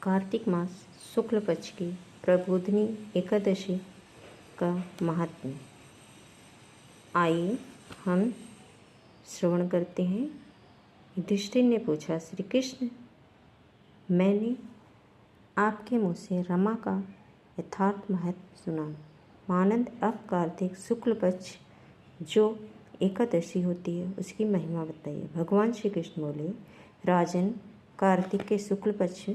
कार्तिक मास शुक्ल पक्ष की प्रबोधिनी एकादशी का महात्म्य। आइए हम श्रवण करते हैं। युधिष्ठिर ने पूछा, श्री कृष्ण, मैंने आपके मुँह से रमा का यथार्थ महत्व सुना। मानंद, अब कार्तिक शुक्ल पक्ष जो एकादशी होती है उसकी महिमा बताइए। भगवान श्री कृष्ण बोले, राजन, कार्तिक के शुक्ल पक्ष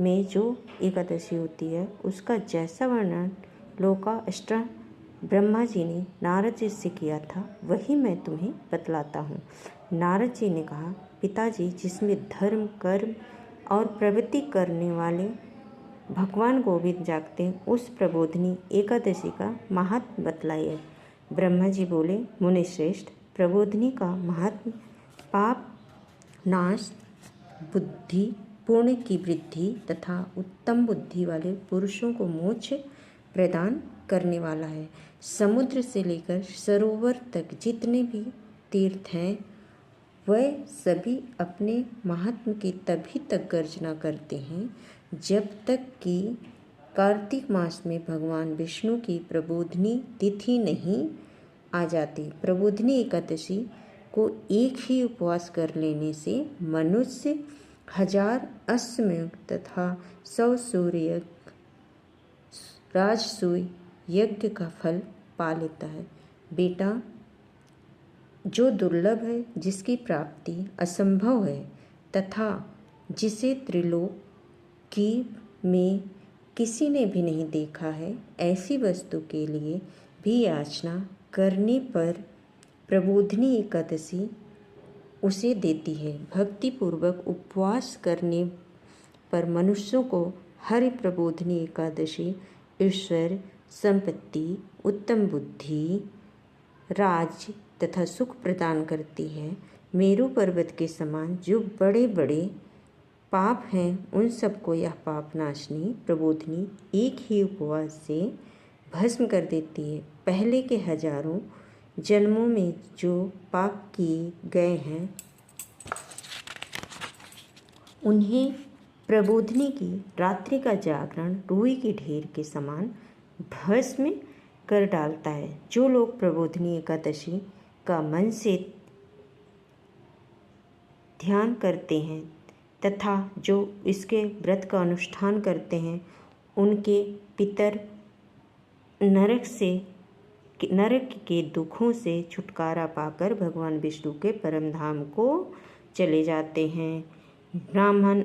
में जो एकादशी होती है उसका जैसा वर्णन लोकाष्टा ब्रह्मा जी ने नारद जी से किया था वही मैं तुम्हें बतलाता हूँ। नारद जी ने कहा, पिताजी, जिसमें धर्म, कर्म और प्रवृत्ति करने वाले भगवान गोविंद जागते हैं उस प्रबोधिनी एकादशी का महात्म बतलाइए। ब्रह्मा जी बोले, मुनिश्रेष्ठ, प्रबोधिनी का महात्म पाप नाश, बुद्धि, पुण्य की वृद्धि तथा उत्तम बुद्धि वाले पुरुषों को मोक्ष प्रदान करने वाला है। समुद्र से लेकर सरोवर तक जितने भी तीर्थ हैं वह सभी अपने महात्म की तभी तक गर्जना करते हैं जब तक कि कार्तिक मास में भगवान विष्णु की प्रबोधिनी तिथि नहीं आ जाती। प्रबोधिनी एकादशी को एक ही उपवास कर लेने से मनुष्य 1000 अश्वमेध तथा 100 सूर्य राजसूय यज्ञ का फल पा लेता है। बेटा, जो दुर्लभ है, जिसकी प्राप्ति असंभव है तथा जिसे त्रिलोकी में किसी ने भी नहीं देखा है, ऐसी वस्तु के लिए भी याचना करने पर प्रबोधिनी एकादशी उसे देती है। भक्तिपूर्वक उपवास करने पर मनुष्यों को हरि प्रबोधिनी एकादशी ईश्वर, संपत्ति, उत्तम बुद्धि, राज तथा सुख प्रदान करती है। मेरु पर्वत के समान जो बड़े बड़े पाप हैं उन सबको यह पाप नाशनी प्रबोधिनी एक ही उपवास से भस्म कर देती है। पहले के हजारों जन्मों में जो पाप किए गए हैं उन्हें प्रबोधिनी की रात्रि का जागरण रुई की ढेर के समान भस्म कर डालता है। जो लोग प्रबोधिनी एकादशी का मन से ध्यान करते हैं तथा जो इसके व्रत का अनुष्ठान करते हैं उनके पितर नरक के दुखों से छुटकारा पाकर भगवान विष्णु के परम धाम को चले जाते हैं। ब्राह्मण